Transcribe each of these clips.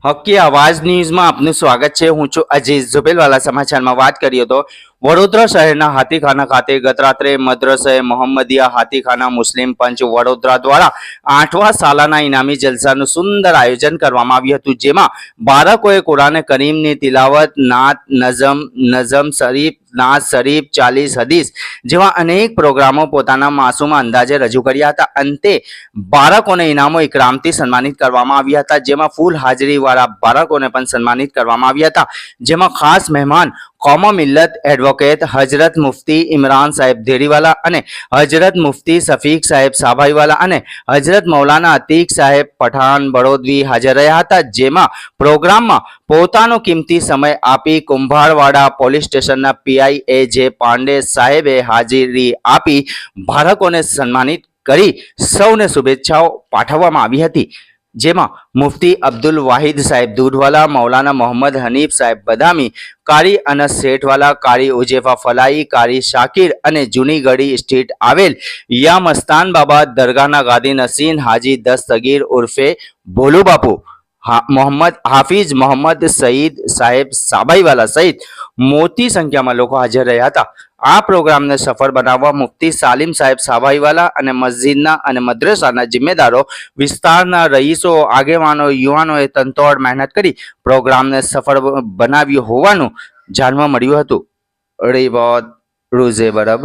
હકી આવાજ ન્યૂઝમાં આપનું સ્વાગત છે। હું છું અજીઝ ઝુબેલવાલા। સમાચારમાં વાત કરીએ તો વડોદરા શહેરના હાથીખાના ખાતે ગત રાત્રે મદ્રસે મોહમ્મદિયા હાથીખાના મુસ્લિમ પંચ વડોદરા દ્વારા 8મા સાલાના ઇનામી જલસાનું સુંદર આયોજન કરવામાં આવ્યું હતું, જેમાં બાળકોએ કુરાન કરીમની તિલાવત, નાત, નઝમ શરીફ, નાત શરીફ, 40 હદીસ જેવા અનેક પ્રોગ્રામો પોતાના માસૂમ અંદાજે રજૂ કર્યા હતા। અંતે બાળકોને ઇનામો ઇકરામથી સન્માનિત કરવામાં આવ્યા હતા, જેમાં ફૂલ હાજરીવાળા બાળકોને પણ સન્માનિત કરવામાં આવ્યા હતા, જેમાં ખાસ મહેમાન કૌમ મિલ્લત એડવોકેટ હજરત મુફ્તી ઇમરાન સાહેબ ધેરીવાલા અને હજરત મુફ્તી સફીક સાહેબ સાભાઈવાલા અને હજરત મૌલાના અતીક સાહેબ પઠાણ બરોદવી હાજર રહ્યા હતા, જેમાં પ્રોગ્રામમાં પોતાનો કિંમતી સમય આપી કુંભારવાડા પોલીસ સ્ટેશનના પીઆઈ એ.જે. પાંડે સાહેબે હાજરી આપી બાળકોને સન્માનિત કરી સૌને શુભેચ્છાઓ પાઠવવામાં આવી હતી, જેમાં મુફ્તી અબ્દુલ વાહિદ સાહેબ દૂધવાલા, મૌલાના મોહમ્મદ હનીફ સાહેબ બદામી, કારી અનસ શેઠવાલા, કારી ઉજેફા ફલાઈ, કારી શાકિર અને જૂની ગઢી સ્ટ્રીટ આવેલ યા મસ્તાન બાબા દરગાહના ગાદી નસીન હાજી દસ્તગીર ઉર્ફે ભોલુ બાપુ, મોહમ્મદ હાફિઝ મોહમ્મદ સઈદ સાહેબ સાબાઈવાલા સહિત મોટી સંખ્યામાં લોકો હાજર રહ્યા હતા। આ પ્રોગ્રામને સફળ બનાવવા મુફ્તી સાલિમ સાહેબ સાબાઈવાલા અને મસ્જિદના અને મદ્રસાના જિમ્મેદારો, વિસ્તારના રહીશો, આગેવાનો, યુવાનોએ તનતોડ મહેનત કરી પ્રોગ્રામને સફળ બનાવ્યું હોવાનું જાણવા મળ્યું હતું। રિપોર્ટ રૂઝે બરબ।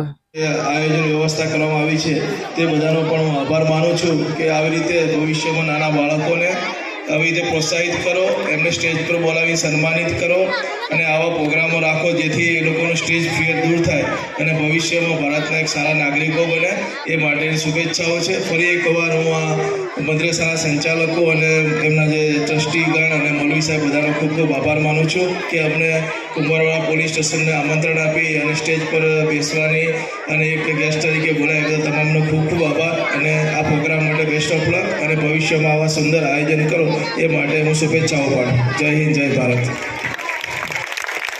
આયોજન વ્યવસ્થા કરવામાં આવી છે તે બધાનો પણ હું આભાર માનું છું કે આવી રીતે ભવિષ્યમાં નાના બાળકોને આવી રીતે પ્રોત્સાહિત કરો, એમને સ્ટેજ પર બોલાવી સન્માનિત કરો અને આવા પ્રોગ્રામો રાખો જેથી એ લોકોનું સ્ટેજ ફિયર દૂર થાય અને ભવિષ્યમાં ભારતના એક સારા નાગરિકો બને, એ માટેની શુભેચ્છાઓ છે। ફરી એકવાર હું આ મદ્રસાના સંચાલકો અને એમના જે ટ્રસ્ટીગણ અને મૌલવી સાહેબ બધાનો ખૂબ ખૂબ આભાર માનું છું કે અમને કુંભારવાડા પોલીસ સ્ટેશનને આમંત્રણ આપી અને સ્ટેજ પર બેસવાની અને એક ગેસ્ટ તરીકે બોલાવ્યા, તમામનો ખૂબ ખૂબ આભાર અને આ પ્રોગ્રામ માટે બેસ્ટ ઓફ લક અને ભવિષ્યમાં આવા સુંદર આયોજન કરો એ માટે હું શુભેચ્છાઓ પાડું। જય હિન્દ, જય ભારત।